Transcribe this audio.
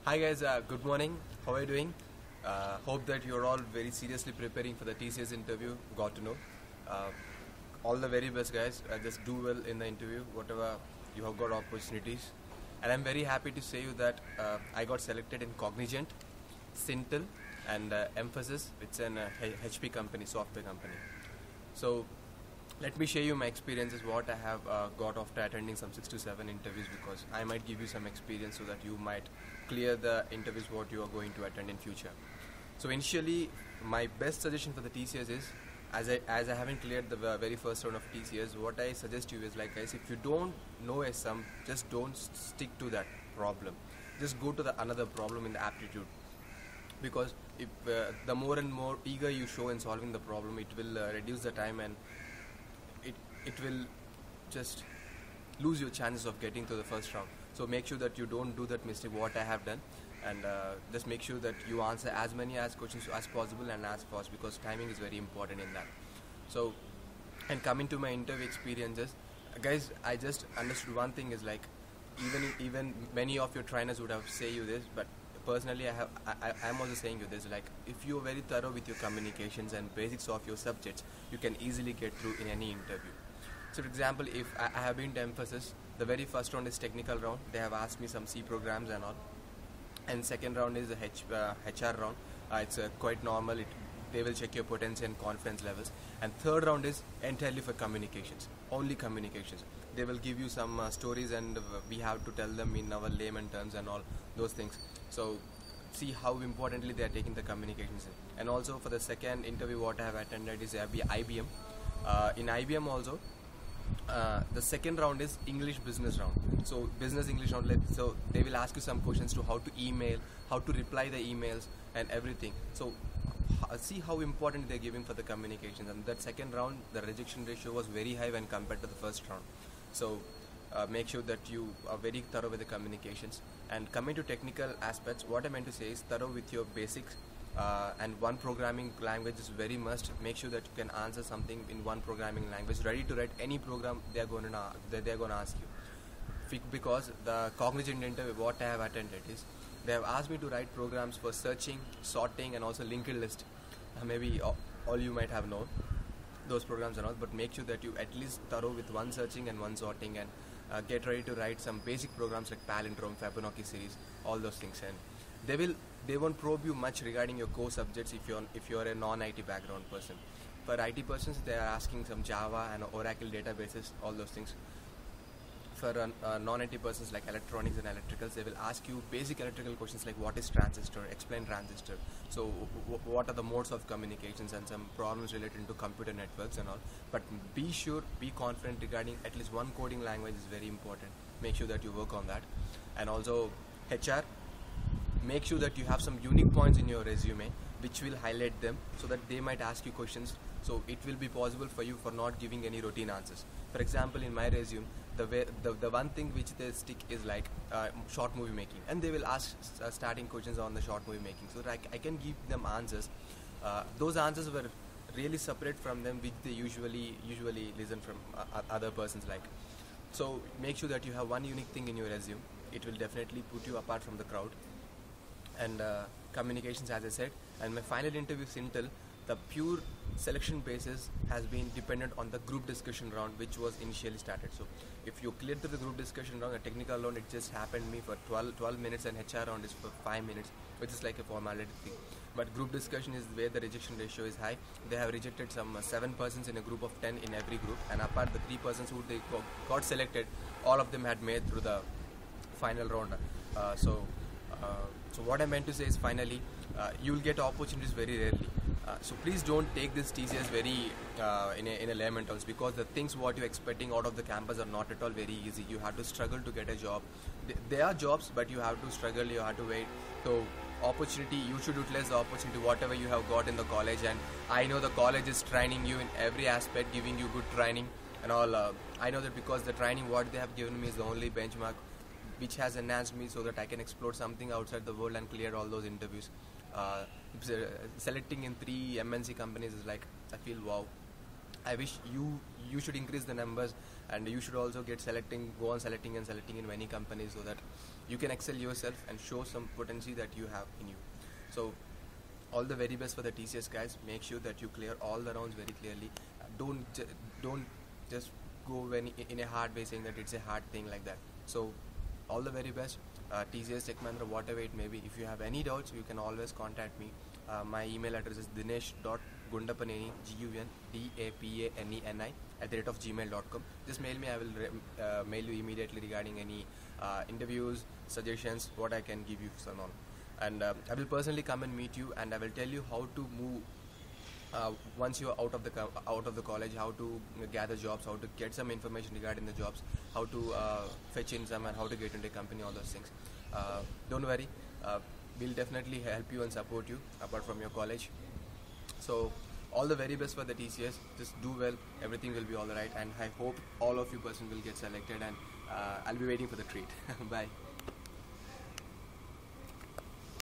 Hi guys, good morning. How are you doing? Hope that you're all very seriously preparing for the TCS interview. Got to know. Uh, all the very best, guys. Just do well in the interview, whatever you have got opportunities. And I'm very happy to say you that I got selected in Cognizant, Sintel, and Emphasis. It's an HP company, software company. So let me share you my experiences, what I have got after attending some 6 to 7 interviews, because I might give you some experience so that you might clear the interviews what you are going to attend in future. So initially, my best suggestion for the TCS is, as I haven't cleared the very first round of TCS, what I suggest you is, like, guys, if you don't know a sum, just don't stick to that problem. Just go to the another problem in the aptitude, because if the more and more eager you show in solving the problem, it will reduce the time, and it will just lose your chances of getting to the first round. So make sure that you don't do that mistake what I have done, and just make sure that you answer as many as questions as possible and as fast, because timing is very important in that. So, and coming to my interview experiences, guys, I just understood one thing is, like, even many of your trainers would have say you this, but personally I'm also saying you this, like, if you're very thorough with your communications and basics of your subjects, you can easily get through in any interview. So for example, if I have been to Emphasis, the very first round is technical round. They have asked me some C programs and all, and second round is the HR round. It's quite normal. They will check your potential and confidence levels. And third round is entirely for communications, only communications. They will give you some stories, and we have to tell them in our layman terms and all those things. So see how importantly they are taking the communications in. And also for the second interview what I have attended is IBM. In IBM also, the second round is English business round. So business English round. So they will ask you some questions to how to email, how to reply the emails, and everything. So see how important they're giving for the communications. And that second round, the rejection ratio was very high when compared to the first round. So make sure that you are very thorough with the communications. And coming to technical aspects, what I meant to say is thorough with your basics. And one programming language is very must. Make sure that you can answer something in one programming language, ready to write any program they are going to ask you. Because the Cognizant interview what I have attended is, they have asked me to write programs for searching, sorting, and also linked list. Maybe all you might have known those programs and all, but make sure that you at least thorough with one searching and one sorting, and get ready to write some basic programs like palindrome, Fibonacci series, all those things. And they won't probe you much regarding your core subjects if you're a non-IT background person. For IT persons, they are asking some Java and Oracle databases, all those things. For non-IT persons like electronics and electricals, they will ask you basic electrical questions like what is transistor, explain transistor, so what are the modes of communications, and some problems related to computer networks and all. But be confident regarding at least one coding language is very important. Make sure that you work on that. And also HR, make sure that you have some unique points in your resume which will highlight them, so that they might ask you questions, so it will be possible for you for not giving any routine answers. For example, in my resume, the one thing which they stick is like short movie making, and they will ask starting questions on the short movie making, so that I can give them answers. Those answers were really separate from them, which they usually listen from other persons, like. So make sure that you have one unique thing in your resume. It will definitely put you apart from the crowd. And communications, as I said. And my final interview, Sintel, the pure selection basis has been dependent on the group discussion round, which was initially started. So if you clear through the group discussion round, a technical round, it just happened me for 12 minutes, and HR round is for 5 minutes, which is like a formality thing. But group discussion is where the rejection ratio is high. They have rejected some 7 persons in a group of 10 in every group, and apart the 3 persons who they got selected, all of them had made through the final round. So what I meant to say is, finally, you will get opportunities very rarely. So please don't take this TCS very in a layman terms, because the things what you're expecting out of the campus are not at all very easy. You have to struggle to get a job. There are jobs, but you have to struggle, you have to wait. So opportunity, you should utilize the opportunity whatever you have got in the college, and I know the college is training you in every aspect, giving you good training and all. I know that because the training what they have given me is the only benchmark which has enhanced me, so that I can explore something outside the world and clear all those interviews. Selecting in 3 MNC companies is like, I feel wow. I wish you should increase the numbers, and you should also go on selecting in many companies, so that you can excel yourself and show some potency that you have in you. So all the very best for the TCS guys. Make sure that you clear all the rounds very clearly. Don't just go in a hard way saying that it's a hard thing like that. So all the very best. TCS, Tech Mahindra, whatever it may be. If you have any doubts, you can always contact me. My email address is dinesh.gundapaneni, GUNDAPANENI @gmail.com. Just mail me. I will mail you immediately regarding any interviews, suggestions, what I can give you some on. And I will personally come and meet you, and I will tell you how to move once you are out of the college, how to gather jobs, how to get some information regarding the jobs, how to fetch in some, and how to get into a company, all those things. Don't worry, we'll definitely help you and support you apart from your college. So all the very best for the TCS. Just do well, everything will be all right, and I hope all of you person will get selected, and I'll be waiting for the treat. Bye.